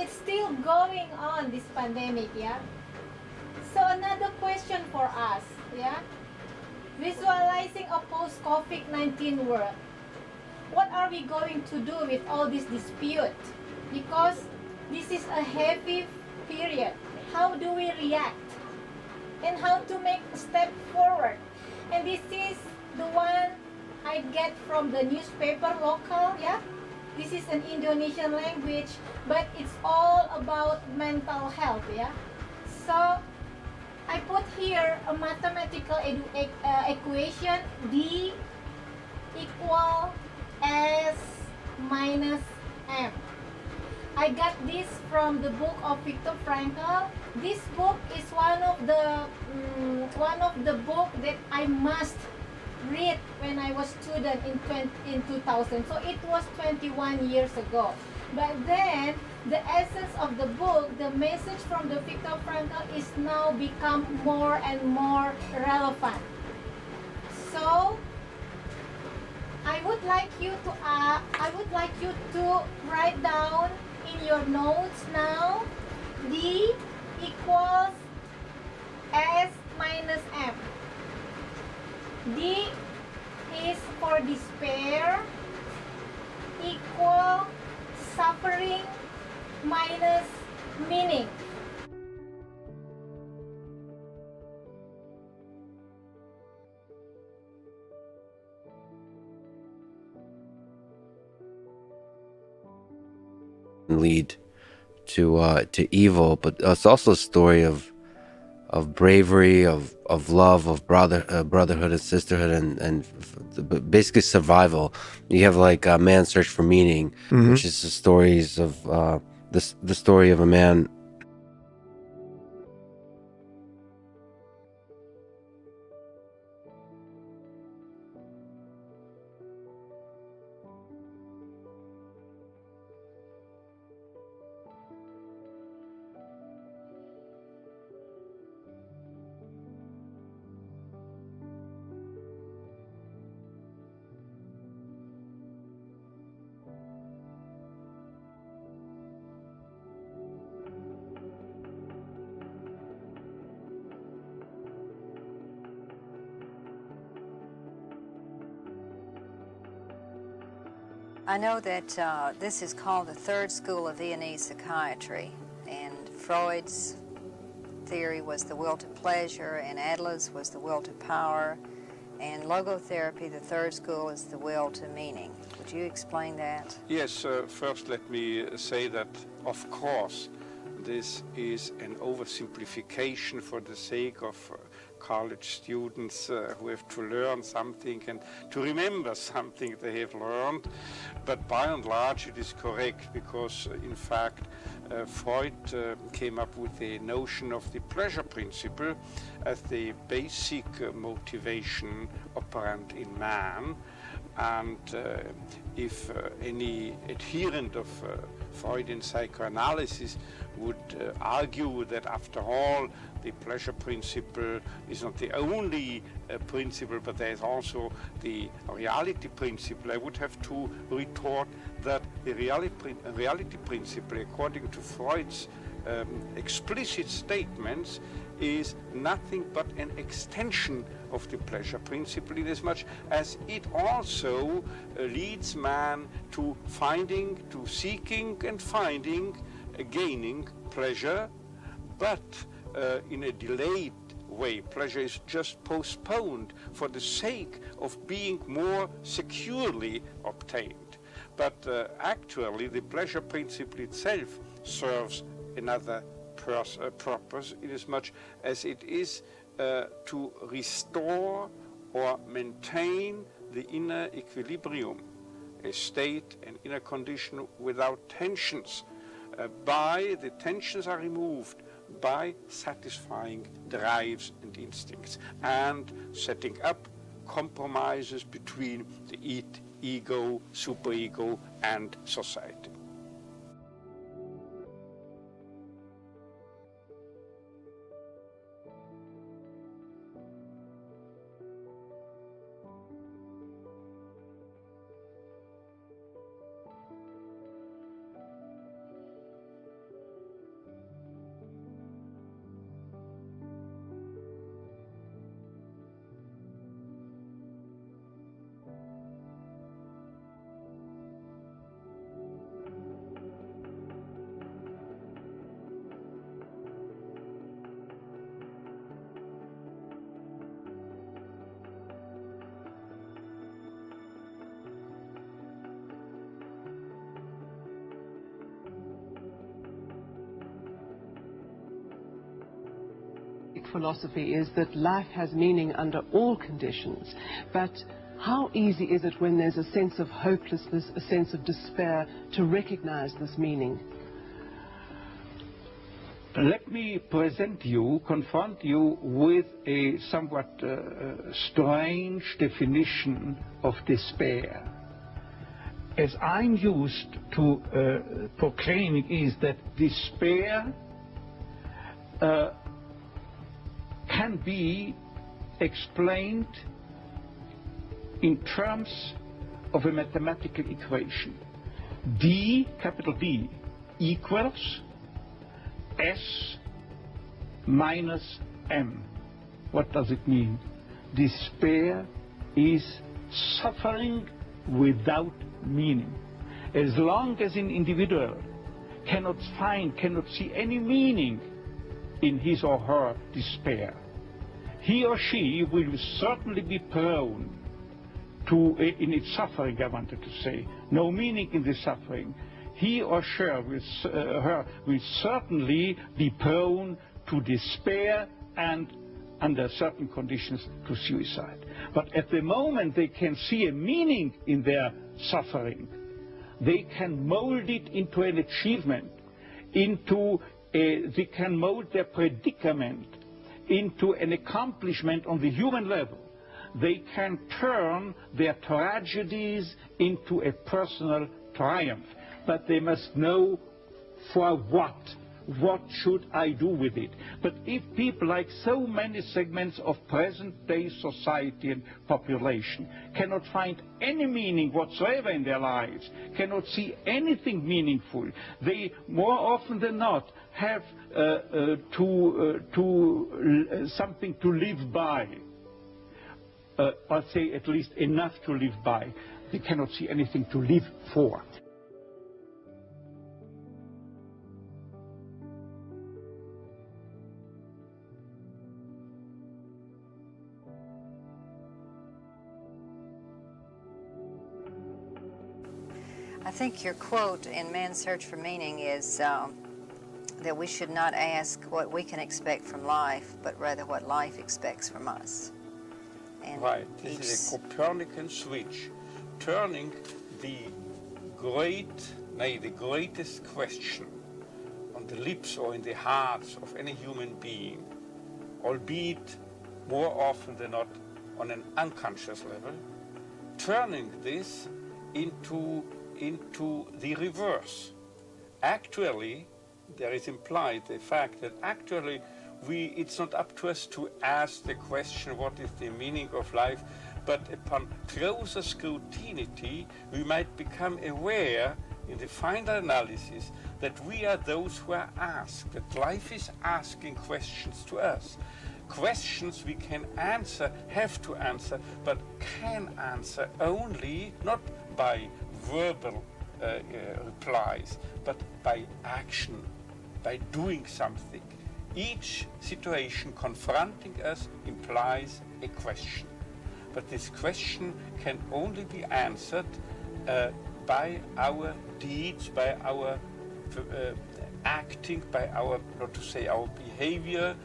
it's still going on, this pandemic, yeah. So another question for us, yeah, visualizing a post-COVID-19 world. What are we going to do with all this dispute? Because this is a heavy period. How do we react? And how to make a step forward? And this is the one I get from the newspaper local, yeah. This is an Indonesian language, but it's all about mental health, yeah. So I put here a mathematical equation: D equal S minus M. I got this from the book of Viktor Frankl. This book is one of the book that I must read when I was student in 2000. So it was 21 years ago. But then the essence of the book, the message from the Viktor Frankl is now become more and more relevant. So I would like you to write down in your notes now, D equals S minus M. D is for despair, equal suffering minus meaning. Lead to evil, but it's also a story of bravery, of love, of brotherhood and sisterhood, and basically survival. You have like Man's Search for Meaning, which is the stories of the story of a man. I know that this is called the third school of Viennese psychiatry, and Freud's theory was the will to pleasure, and Adler's was the will to power, and logotherapy, the third school, is the will to meaning. Would you explain that? Yes, first let me say that, of course, this is an oversimplification for the sake of college students who have to learn something and to remember something they have learned. But by and large it is correct, because in fact Freud came up with the notion of the pleasure principle as the basic motivation operant in man. And if any adherent of Freudian psychoanalysis would argue that after all the pleasure principle is not the only principle, but there is also the reality principle, I would have to retort that the reality principle, according to Freud's explicit statements, is nothing but an extension of the pleasure principle, inasmuch as it also leads man to finding, to seeking and finding, gaining pleasure, but in a delayed way. Pleasure is just postponed for the sake of being more securely obtained. But actually the pleasure principle itself serves another purpose, inasmuch as it is to restore or maintain the inner equilibrium, a state, an inner condition without tensions. By the tensions are removed by satisfying drives and instincts and setting up compromises between the ego, superego, and society. philosophy is that life has meaning under all conditions, but how easy is it when there's a sense of hopelessness, a sense of despair, to recognize this meaning? Let me confront you with a somewhat strange definition of despair. As I'm used to proclaiming is that despair can be explained in terms of a mathematical equation. D, capital D, equals S minus M. What does it mean? Despair is suffering without meaning. As long as an individual cannot see any meaning in his or her despair, he or she will certainly be prone to, in its suffering, I wanted to say, no meaning in the suffering, he or she will certainly be prone to despair and, under certain conditions, to suicide. But at the moment they can see a meaning in their suffering, they can mold it into an achievement, they can mold their predicament into an accomplishment on the human level. They can turn their tragedies into a personal triumph. But they must know for what. What should I do with it? But if people, like so many segments of present-day society and population, cannot find any meaning whatsoever in their lives, cannot see anything meaningful, they more often than not have something to live by, or say at least enough to live by. They cannot see anything to live for. I think your quote in Man's Search for Meaning is that we should not ask what we can expect from life, but rather what life expects from us. And right, this is a Copernican switch, turning the greatest question on the lips or in the hearts of any human being, albeit more often than not on an unconscious level, turning this into the reverse. Actually, there is implied the fact that actually it's not up to us to ask the question, what is the meaning of life, but upon closer scrutiny, we might become aware in the final analysis that we are those who are asked, that life is asking questions to us. Questions we can answer, have to answer, but can answer only not by verbal replies, but by action, by doing something. Each situation confronting us implies a question. But this question can only be answered by our deeds, by our acting, by our, not to say our behavior,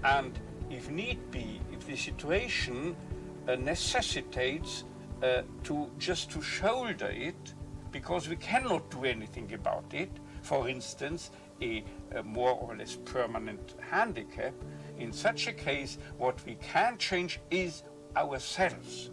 and if need be, if the situation necessitates just to shoulder it, because we cannot do anything about it, for instance, a more or less permanent handicap, in such a case, what we can change is ourselves.